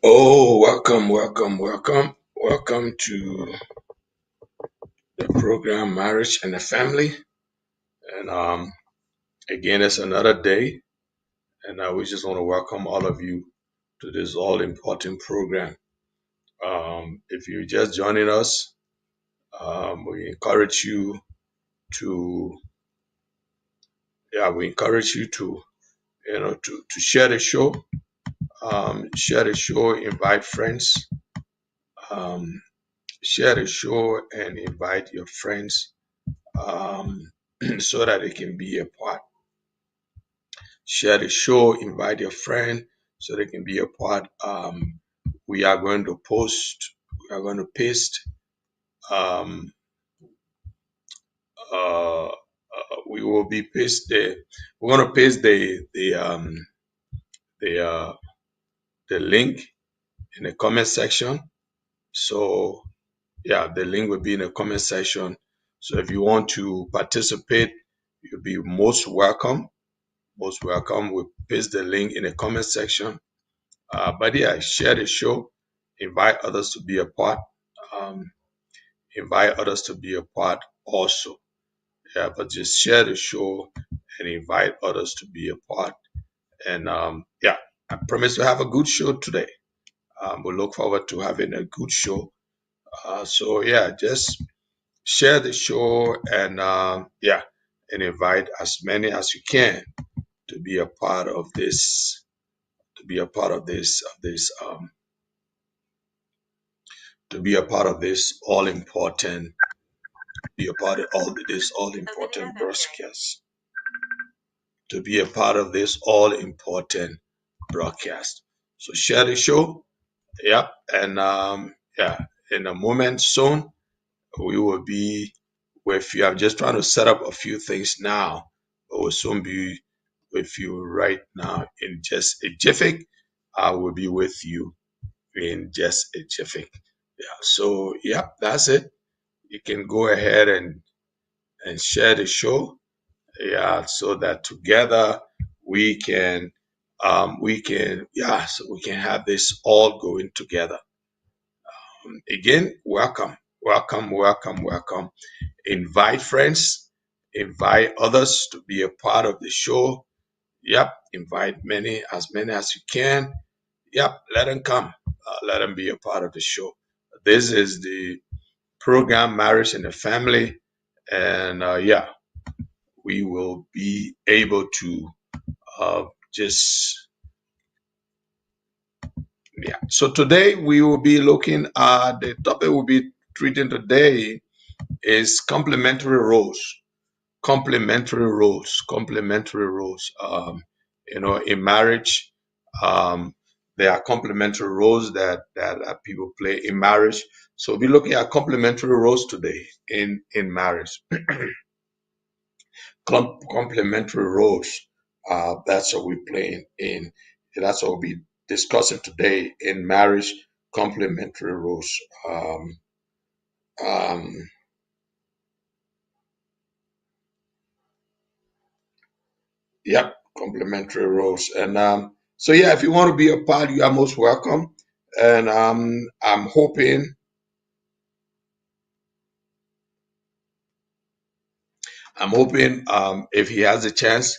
Oh, welcome to the program Marriage and the Family. And again, it's another day, and we just want to welcome all of you to this all important program. If you're just joining us, we encourage you to, we encourage you to, to share the show, invite friends, um, share the show, and invite your friends um, so that they can be a part. Share the show, invite your friend so they can be a part. We are going to paste, um, we will be paste we're going to paste the, uh, the link in the comment section. So yeah, the link will be in the comment section. So if you want to participate, you'll be most welcome. Most welcome. We'll paste the link in the comment section. But yeah, share the show, invite others to be a part, um, invite others to be a part also. Yeah, but just share the show and invite others to be a part. And yeah, I promise to have a good show today. We look forward to having a good show. So yeah, just share the show and yeah, and invite as many as you can to be a part of this. To be a part of this all important be a part of all this all important broadcast. To be a part of this all important broadcast. So share the show. Yep. And yeah, in a moment soon we will be with you. I'm just trying to set up a few things now, but we'll soon be with you right now in just a jiffy. I will be with you in just a jiffy. Yeah. So yeah, that's it. You can go ahead and share the show, yeah, so that together we can so we can have this all going together. Again, welcome. Invite friends, invite others to be a part of the show. Yep, invite many as you can. Yep, let them come. Let them be a part of the show. This is the program Marriage and the Family, and yeah, we will be able to just yeah. So today we will be looking at the topic we'll be treating today is complementary roles. Complementary roles. In marriage, um, there are complementary roles that people play in marriage. So we'll be looking at complementary roles today in marriage. Complementary roles. That's what we're playing in. That's what we'll be discussing today in marriage. Complementary roles. Um, um, yep, complementary roles. And so yeah, if you want to be a part, you are most welcome. And I'm hoping if he has a chance,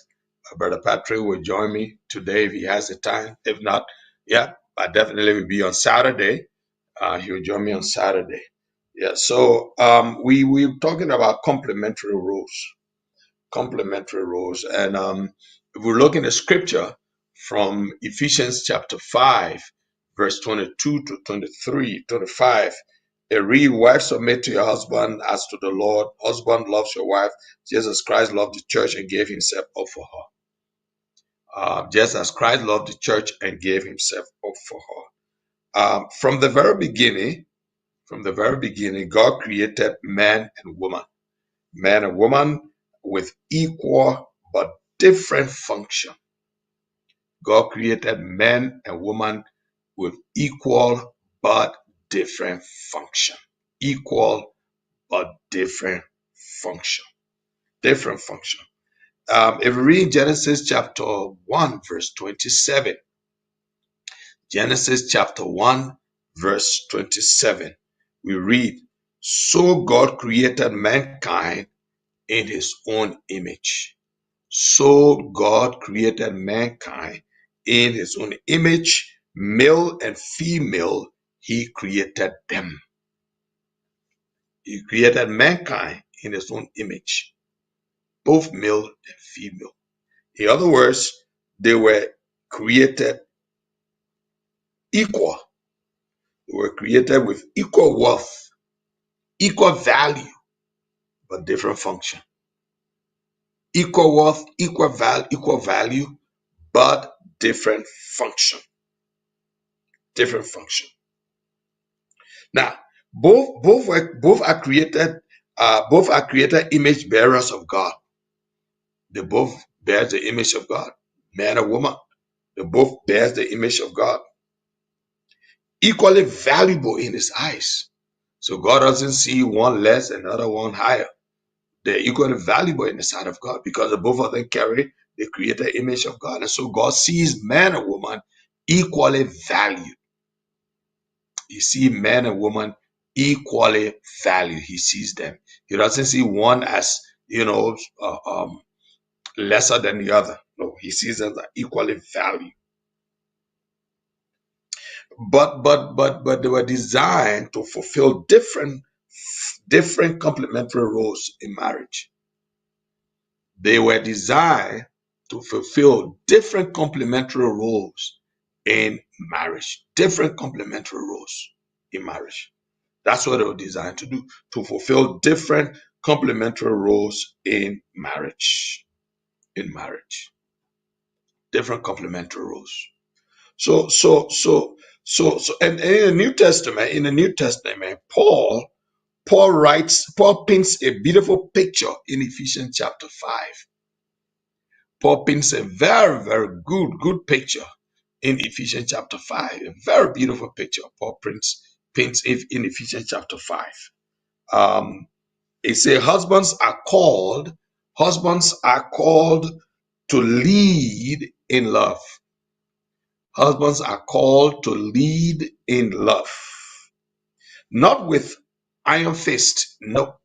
Brother Patrick will join me today if he has the time. If not, yeah, I definitely will be on Saturday. He will join me on Saturday. Yeah, so we're talking about complementary roles, and if we look in the scripture from Ephesians chapter 5, verse 22 to 23, 25. It read, wife, submit to your husband as to the Lord. Husband loves your wife. Jesus Christ loved the church and gave himself up for her. Just as Christ loved the church and gave himself up for her. From the very beginning, God created man and woman with equal but different function. God created man and woman with equal but different function. Equal but different function. Different function. If we read Genesis chapter 1, verse 27, Genesis chapter 1, verse 27. We read, so God created mankind in his own image. So God created mankind in his own image, male and female, he created them. He created mankind in his own image, both male and female. In other words, they were created equal. They were created with equal worth, equal value, but different function. Equal worth, equal value, but different function. Different function. Now, both are created image bearers of God. They both bear the image of God, man and woman. They both bear the image of God. Equally valuable in his eyes. So God doesn't see one less and another one higher. They're equally valuable in the sight of God because the both of them carry the created image of God. And so God sees man and woman equally valued. He sees man and woman equally valued. He sees them. He doesn't see one as, lesser than the other. No, he sees them as equally valued. But they were designed to fulfill different complementary roles in marriage. They were designed to fulfill different complementary roles in marriage. Different complementary roles in marriage. That's what they were designed to do, to fulfill different complementary roles in marriage. In marriage. Different complementary roles. And in the New Testament, Paul paints a beautiful picture in Ephesians chapter 5. Paul paints a very, very good picture in Ephesians chapter 5. A very beautiful picture Paul paints in Ephesians chapter 5. It says husbands are called to lead in love. Husbands are called to lead in love. Not with iron fist. No,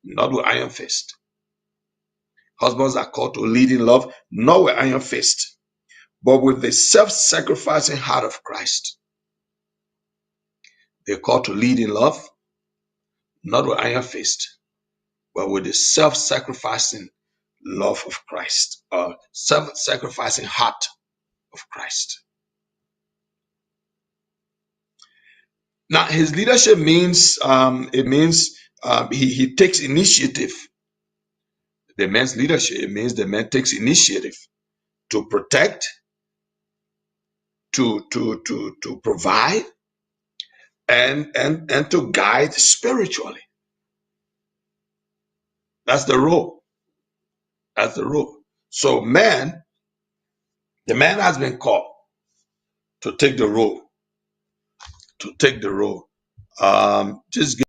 not with iron fist. Husbands are called to lead in love, not with iron fist, but with the self-sacrificing heart of Christ. They're called to lead in love, not with iron fist, but with the self-sacrificing love of Christ, or self-sacrificing heart of Christ. Now, his leadership means he takes initiative. The man's leadership means the man takes initiative to protect, to provide, and to guide spiritually. That's the role. That's the role. So the man has been called to take the role. To take the role. Just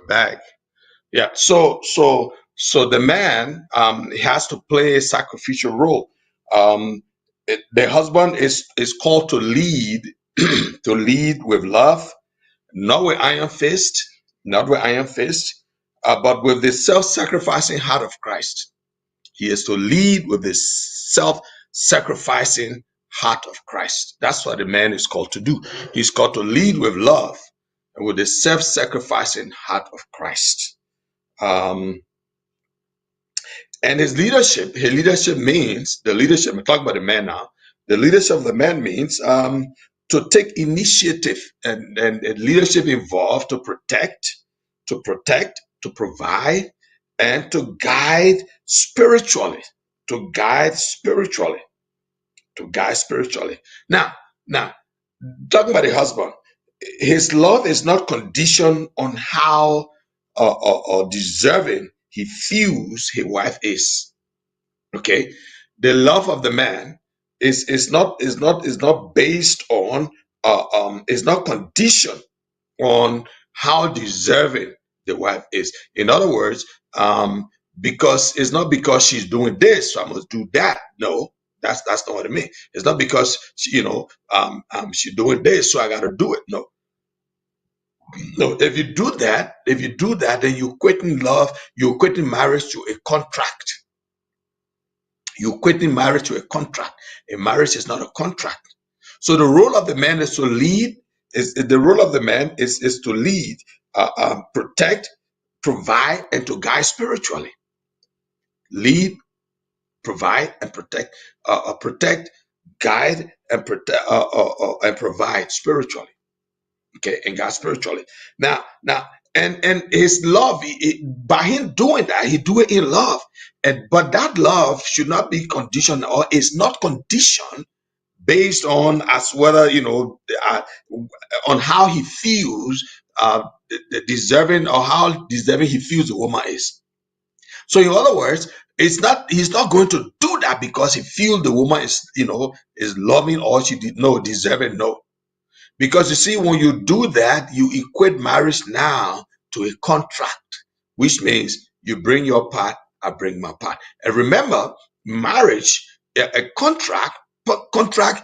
back. Yeah. So the man has to play a sacrificial role. The husband is called to lead, to lead with love, not with iron fist, not with iron fist, but with the self-sacrificing heart of Christ. He is to lead with the self-sacrificing heart of Christ. That's what the man is called to do. He's called to lead with love and with the self-sacrificing heart of Christ. Um, and his leadership means, the leadership, I'm talking about the man now, the leadership of the man means to take initiative, and leadership involved to provide, and to guide spiritually, to guide spiritually, to guide spiritually. Now, talking about the husband, his love is not conditioned on how or deserving he feels his wife is. Okay, the love of the man is not based on is not conditioned on how deserving the wife is. In other words, because it's not because she's doing this, so I must do that. No, that's not what I mean. It's not because she's doing this, so I got to do it. No, no. If you do that, then you quitting love. You're quitting marriage to a contract. You're quitting marriage to a contract. A marriage is not a contract. So the role of the man is to lead. Is the role of the man is to lead, protect, provide, and to guide spiritually. Lead, provide, and protect, guide, and provide spiritually. Okay, and guide spiritually. Now, and his love, by him doing that, he do it in love. And but that love should not be conditioned, or is not conditioned based on as whether on how he feels, deserving, or how deserving he feels the woman is. So in other words, he's not going to do that because he feels the woman is loving, or she did no deserving. No, because you see, when you do that, you equate marriage now to a contract, which means you bring your part, I bring my part. And remember, marriage, a contract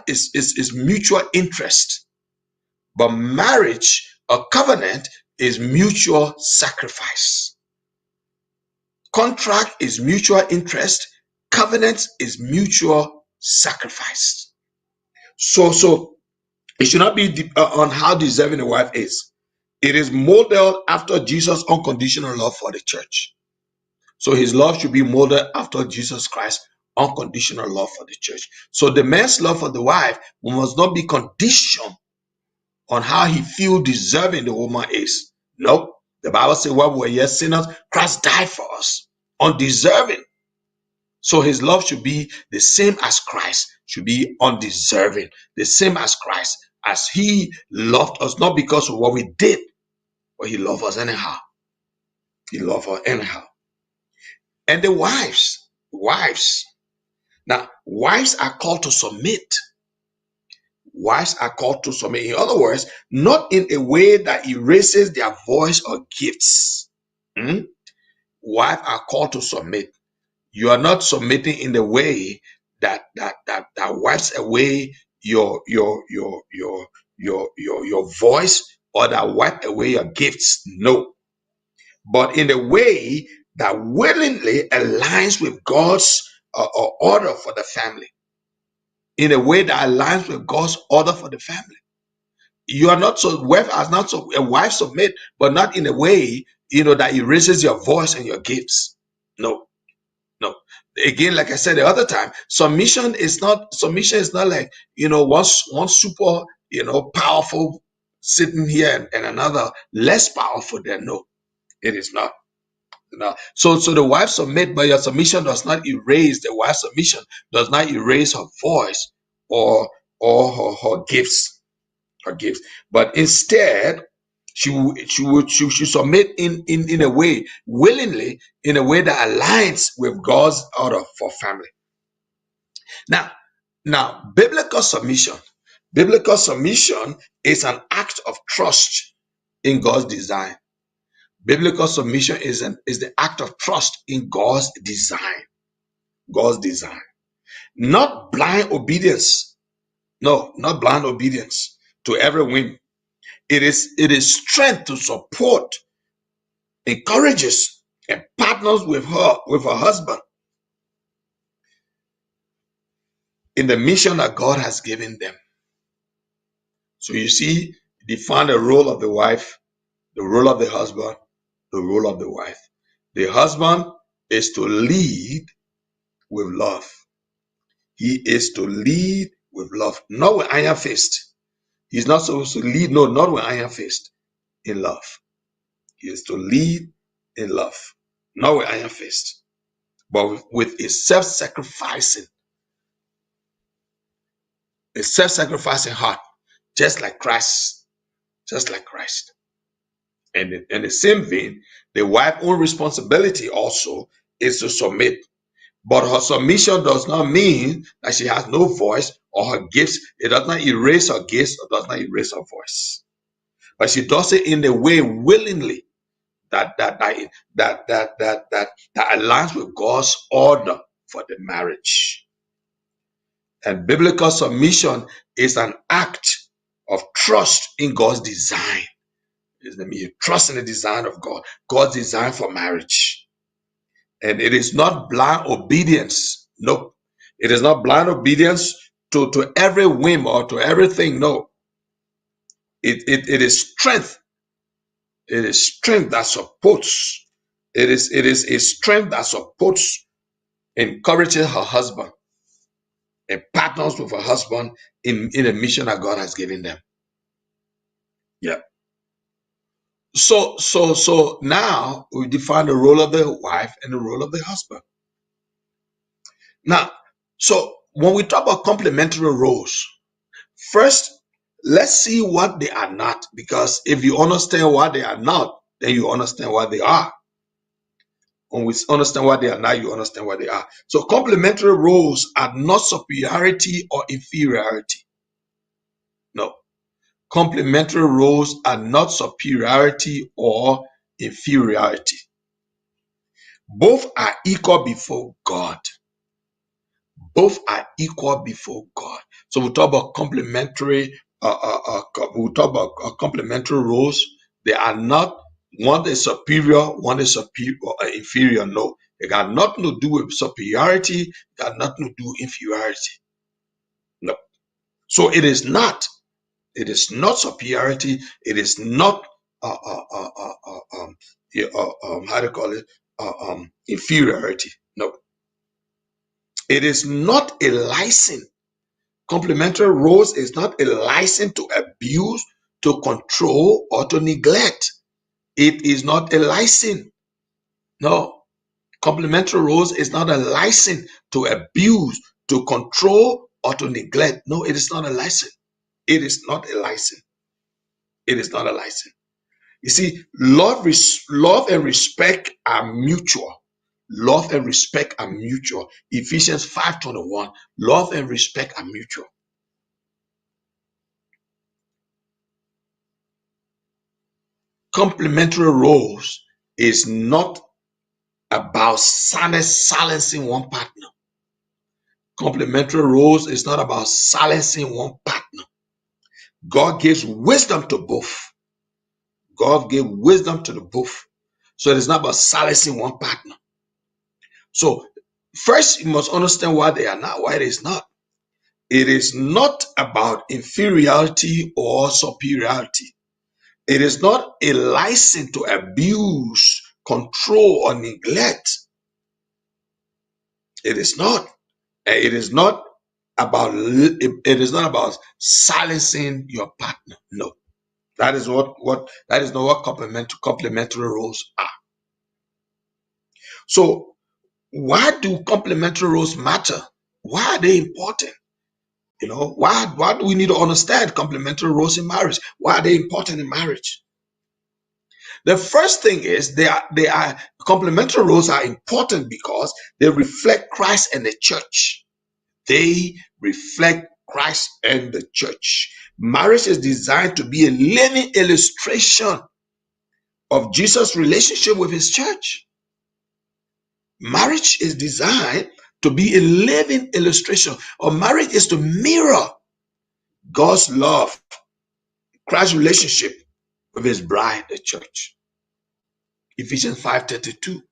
is mutual interest, but marriage, a covenant, is mutual sacrifice. Contract is mutual interest, covenant is mutual sacrifice. So it should not be on how deserving a wife is. It is modeled after Jesus' unconditional love for the church. So his love should be modeled after Jesus Christ's unconditional love for the church. So the man's love for the wife must not be conditioned on how he feels deserving the woman is. Nope. The Bible says, while we were yet sinners, Christ died for us. Undeserving. So his love should be the same as Christ, should be undeserving, the same as Christ, as he loved us, not because of what we did, but he loved us anyhow. He loved us anyhow. And the wives. Now, wives are called to submit. Wives are called to submit. In other words, not in a way that erases their voice or gifts. Hmm? Wives are called to submit. You are not submitting in the way that wipes away your voice, or that wipe away your gifts. No, but in a way that willingly aligns with God's order for the family. In a way that aligns with God's order for the family. You are not so wife as not so a wife submit, but not in a way that erases your voice and your gifts. No. No. Again, like I said the other time, submission is not like one super powerful sitting here, and another less powerful than. No, it is not. So the wife submit, but your submission does not erase the wife's submission, does not erase her voice, or her gifts, but instead she submit in a way, willingly, in a way that aligns with God's order for family. Now, biblical submission is an act of trust in God's design. Biblical submission is the act of trust in God's design. God's design. Not blind obedience. No, not blind obedience to every whim. It is strength to support, encourages, and partners with her husband in the mission that God has given them. So you see, define the role of the wife, the role of the husband, the role of the wife. The husband is to lead with love. He is to lead with love, not with iron fist. He's not supposed to lead, no, not with iron fist, in love. He is to lead in love, not with iron fist, but with a self-sacrificing heart, just like Christ, just like Christ. And in the same vein, the wife's own responsibility also is to submit. But her submission does not mean that she has no voice or her gifts. It does not erase her gifts or does not erase her voice. But she does it in a way willingly that aligns with God's order for the marriage. And biblical submission is an act of trust in God's design. You trust in the design of God, God's design for marriage. And it is not blind obedience. No, it is not blind obedience to every whim or to everything. No, it is strength. It is strength that supports. It is a strength that supports, encourages her husband, and partners with her husband in a mission that God has given them. Yeah. So now we define the role of the wife and the role of the husband. Now, so when we talk about complementary roles, first, let's see what they are not, because if you understand what they are not, then you understand what they are. When we understand what they are not, you understand what they are. So complementary roles are not superiority or inferiority. No. Complementary roles are not superiority or inferiority. Both are equal before God. Both are equal before God. So we talk about complementary. We talk about complementary roles. They are not, one is superior, one is superior or inferior. No, they got nothing to do with superiority. Got nothing to do with inferiority. No. So it is not. It is not superiority. It is not how do you call it? Inferiority. No. It is not a license. Complementary roles is not a license to abuse, to control, or to neglect. It is not a license. No. Complementary roles is not a license to abuse, to control, or to neglect. No, it is not a license. It is not a license. It is not a license. You see, love and respect are mutual. Love and respect are mutual. Ephesians 5:21. Love and respect are mutual. Complementary roles is not about silencing one partner. Complementary roles is not about silencing one partner. God gives wisdom to both. God gave wisdom to the both. So it is not about silencing one partner. So first, you must understand why they are not, why it is not. It is not about inferiority or superiority. It is not a license to abuse, control, or neglect. It is not. It is not about. It is not about silencing your partner. No, that is that is not what complementary roles are. So why do complementary roles matter? Why are they important? Why do we need to understand complementary roles in marriage? Why are they important in marriage? The first thing is they are complementary roles are important because they reflect Christ and the church. They reflect Christ and the church. Marriage is designed to be a living illustration of Jesus' relationship with his church. Marriage is designed to be a living illustration, or marriage is to mirror God's love, Christ's relationship with his bride, the church. Ephesians 5:32.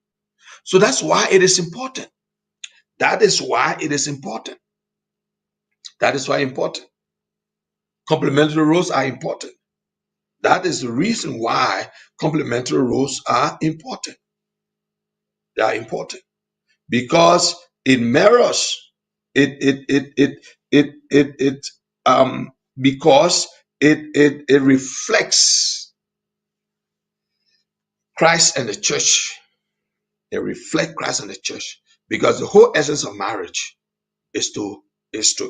So that's why it is important. That is why it is important. That is why important. Complementary roles are important. That is the reason why complementary roles are important. They are important because it mirrors it because it reflects Christ and the church. It reflects Christ and the church because the whole essence of marriage is to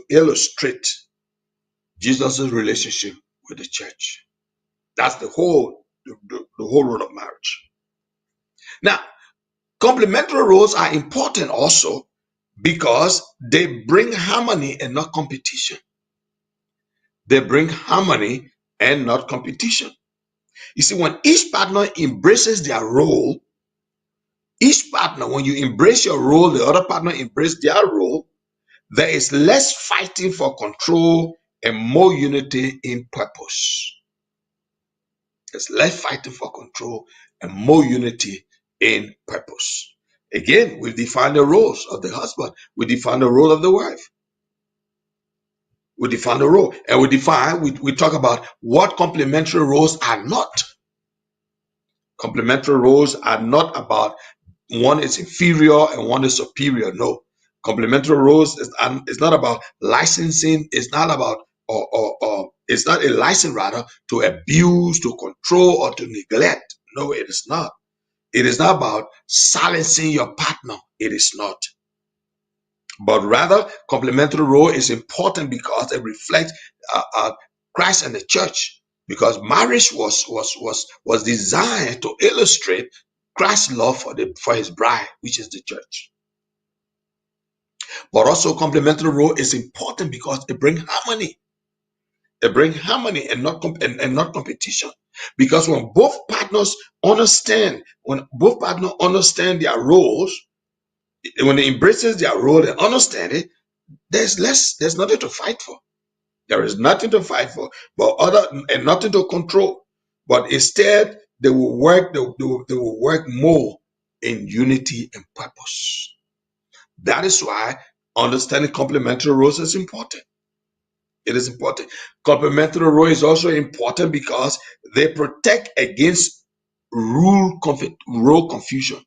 illustrate Jesus' relationship with the church. That's the whole role of marriage. Now, complementary roles are important also because they bring harmony and not competition. They bring harmony and not competition. You see, when each partner embraces their role, each partner, when you embrace your role, the other partner embrace their role, there is less fighting for control and more unity in purpose. There's less fighting for control and more unity in purpose. Again, we define the roles of the husband. We define the role of the wife. We define the role. And we talk about what complementary roles are not. Complementary roles are not about one is inferior and one is superior. No. Complementary roles is not about licensing. It's not about or it's not a license rather to abuse, to control, or to neglect. No, it is not. It is not about silencing your partner. It is not. But rather, complementary role is important because it reflects Christ and the church. Because marriage was designed to illustrate Christ's love for his bride, which is the church. But also, complementary role is important because it brings harmony. It brings harmony and not competition. Because when both partners understand their roles, when they embraces their role and understand it, there's nothing to fight for. There is nothing to fight for, and nothing to control. But instead, they will work more in unity and purpose. That is why understanding complementary roles is important. It is important. Complementary role is also important because they protect against role confusion.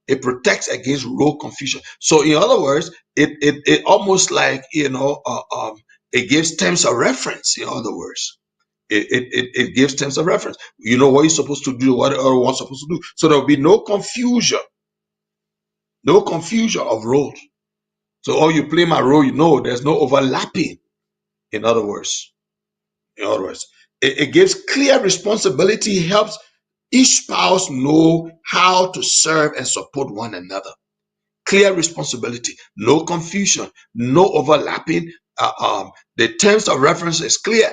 It protects against role confusion. So, in other words, it almost like it gives terms of reference. In other words, it gives terms of reference. You know what you're supposed to do, what the other one's supposed to do. So there will be no confusion of roles. So, oh, you play my role, there's no overlapping. In other words, it gives clear responsibility, helps each spouse know how to serve and support one another. Clear responsibility, no confusion, no overlapping. The terms of reference is clear.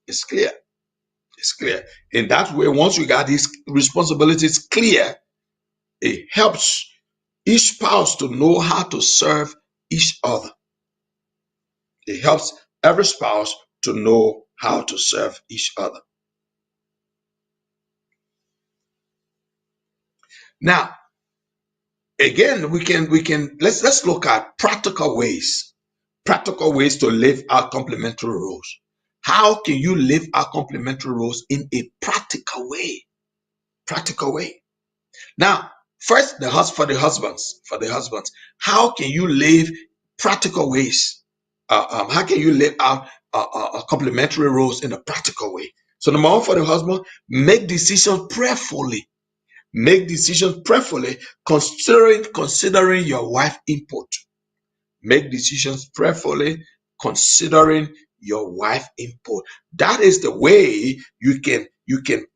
It's clear. It's clear. In that way, once you got these responsibilities clear, it helps each spouse to know how to serve each other. It helps every spouse to know how to serve each other. Now, again, let's look at practical ways to live our complementary roles. How can you live our complementary roles in a practical way? Now, first, for the husbands, how can you live practical ways? How can you live out complementary roles in a practical way? So, number one, for the husband, make decisions prayerfully. Make decisions prayerfully, considering your wife's input. Make decisions prayerfully, considering your wife's input. That is the way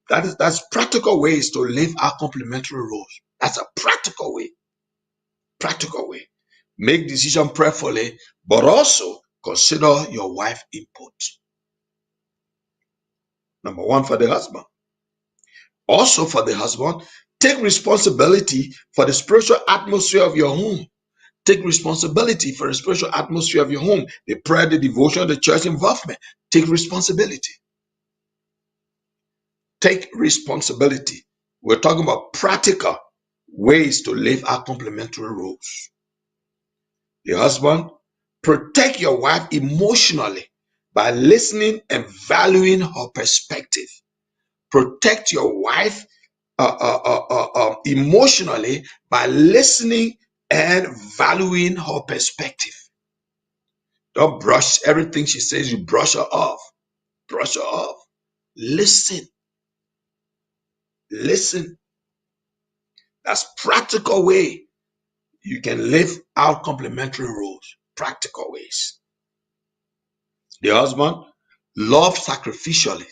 that's practical ways to live our complementary roles. That's a practical way. Make decision prayerfully, but also consider your wife's input. Number one, for the husband. Also for the husband, take responsibility for the spiritual atmosphere of your home. Take responsibility for the spiritual atmosphere of your home. The prayer, the devotion, the church involvement. Take responsibility. Take responsibility. We're talking about practical ways to live our complementary roles. The husband, protect your wife emotionally by listening and valuing her perspective. Protect your wife emotionally by listening and valuing her perspective. Don't brush everything she says, you brush her off. Brush her off. Listen. Listen. That's practical way you can live out complementary roles. Practical ways. The husband, love sacrificially.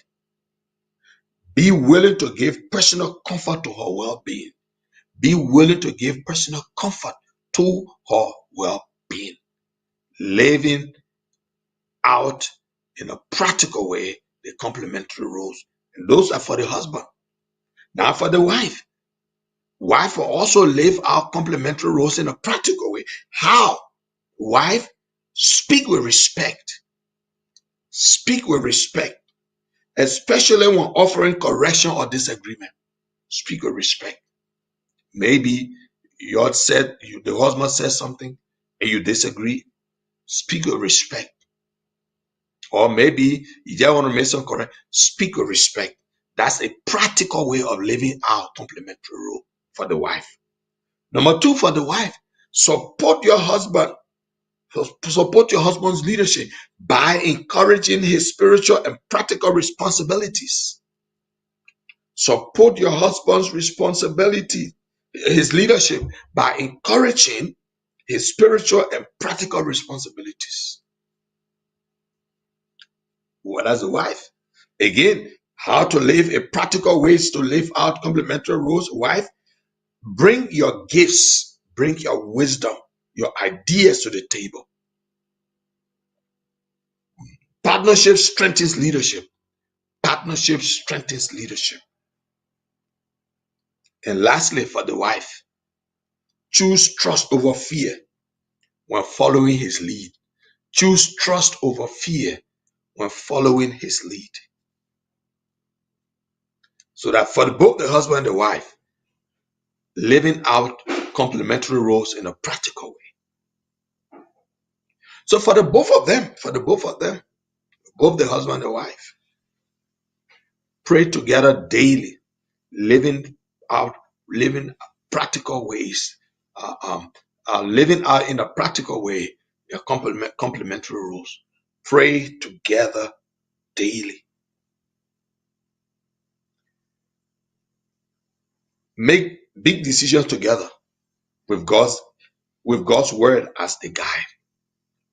Be willing to give personal comfort to her well-being. Be willing to give personal comfort to her well-being. Living out in a practical way the complementary roles. And those are for the husband. Now for the wife. Wife will also live out complementary roles in a practical way. How? Wife, speak with respect. Speak with respect, especially when offering correction or disagreement. Speak with respect. Maybe the husband says something and you disagree. Speak with respect. Or maybe you just want to make some correct. Speak with respect. That's a practical way of living our complementary role for the wife. Number two, for the wife, support your husband. Support your husband's leadership by encouraging his spiritual and practical responsibilities. Support your husband's responsibility, his leadership, by encouraging his spiritual and practical responsibilities. What as a wife? Again, how to live a practical ways to live out complementary roles. Wife, bring your gifts, bring your wisdom, your ideas to the table. Partnership strengthens leadership. Partnership strengthens leadership. And lastly, for the wife, choose trust over fear when following his lead. Choose trust over fear when following his lead. So that for both the husband and the wife, living out complementary roles in a practical way. So for the both of them, both the husband and the wife, pray together daily, living out, living practical ways, uh, um, living out in a practical way, your complementary roles. Pray together daily. Make big decisions together with God's word as the guide.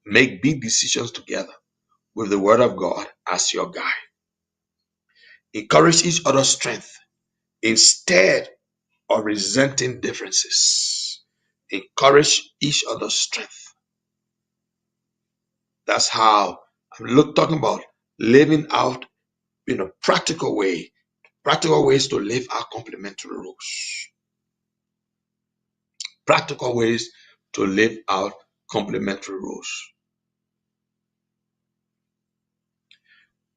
Make big decisions together with the word of God as your guide. Encourage each other's strength instead of resenting differences. Encourage each other's strength. That's how I'm talking about living out in a practical way, practical ways to live our complementary roles. Practical ways to live out complementary roles.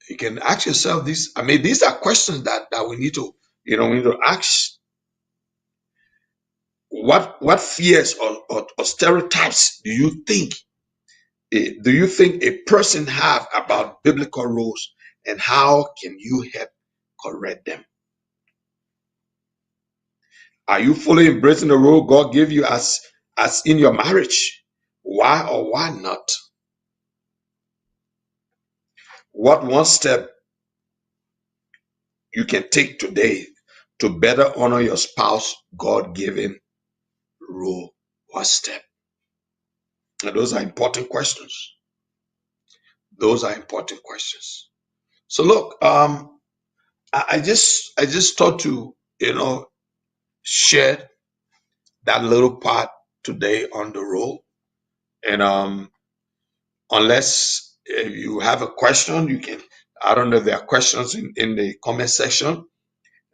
You can ask yourself this. I mean, these are questions that we need to, we need to ask. What fears or stereotypes do you think a person have about biblical roles, and how can you help correct them? Are you fully embracing the role God gave you as in your marriage? Why or why not? What one step you can take today to better honor your spouse God-given role? What step? And those are important questions. Those are important questions. So look, I just thought to share that little part today on the role. And unless you have a question, you can. I don't know if there are questions in the comment section.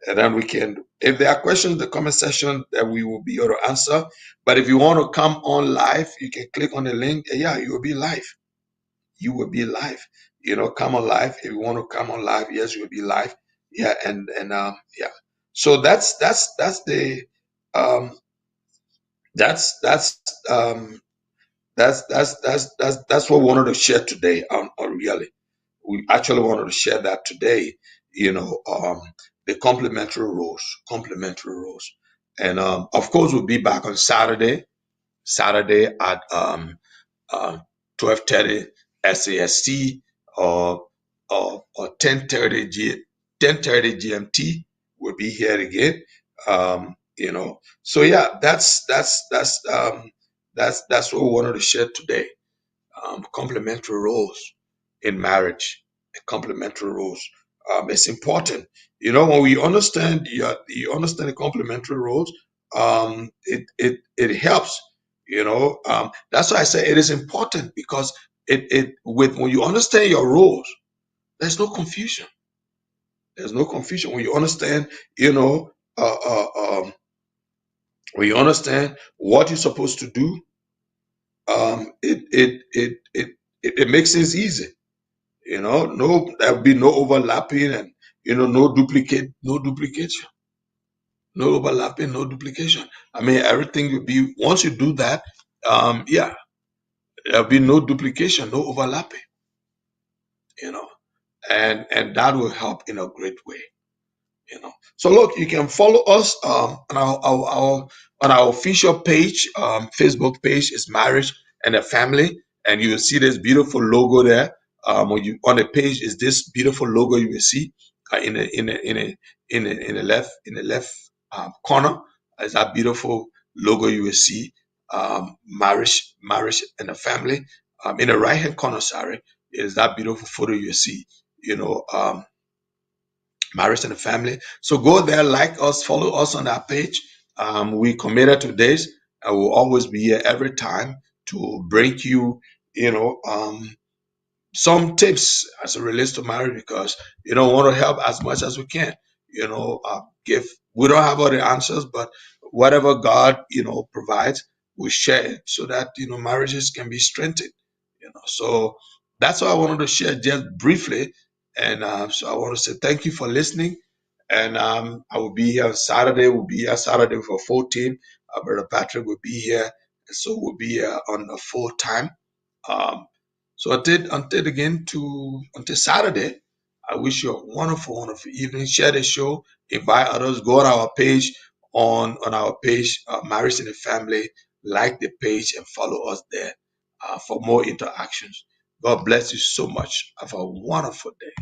And then we can, if there are questions in the comment section, that we will be able to answer. But if you want to come on live, you can click on the link. And yeah, you will be live. You will be live. Come on live. If you want to come on live, yes, you will be live. Yeah, and yeah. So that's the um that's um that's what we wanted to share today on really. We actually wanted to share that today, the complementary roles. And of course we'll be back on Saturday at 12:30 SAST or 10:30 GMT. We'll be here again. So yeah, that's what we wanted to share today. Complementary roles in marriage, complementary roles. It's important. When we understand you understand the complementary roles, it helps. That's why I say it is important, because when you understand your roles, there's no confusion. There's no confusion when you understand. Uh, uh, um, when you understand what you're supposed to do, it makes things easy. No, there'll be no overlapping, and no duplication, no overlapping, no duplication. I mean, everything will be, once you do that, yeah, there'll be no duplication, no overlapping, you know, and that will help in a great way. So look, you can follow us on our official page. Facebook page is Marriage and a Family, and you will see this beautiful logo there. When you on the page is this beautiful logo you will see in the left corner is that beautiful logo you will see. Marriage and a Family. In the right hand corner, sorry, is that beautiful photo you see. Marriage and the Family. So go there, like us, follow us on that page. We committed to this. I will always be here every time to bring you, you know, some tips as it relates to marriage, because want to help as much as we can. Give We don't have all the answers, but whatever God provides, we share it so that marriages can be strengthened. So that's what I wanted to share just briefly, and so I want to say thank you for listening. And I will be here Saturday. We'll be here Saturday for 14. Brother Patrick will be here, and so we'll be here on a full time. Um, so until Saturday, I wish you a wonderful, wonderful evening. Share the show, invite others, go on our page on our page, Marriage in the Family. Like the page and follow us there for more interactions. God bless you so much. Have a wonderful day.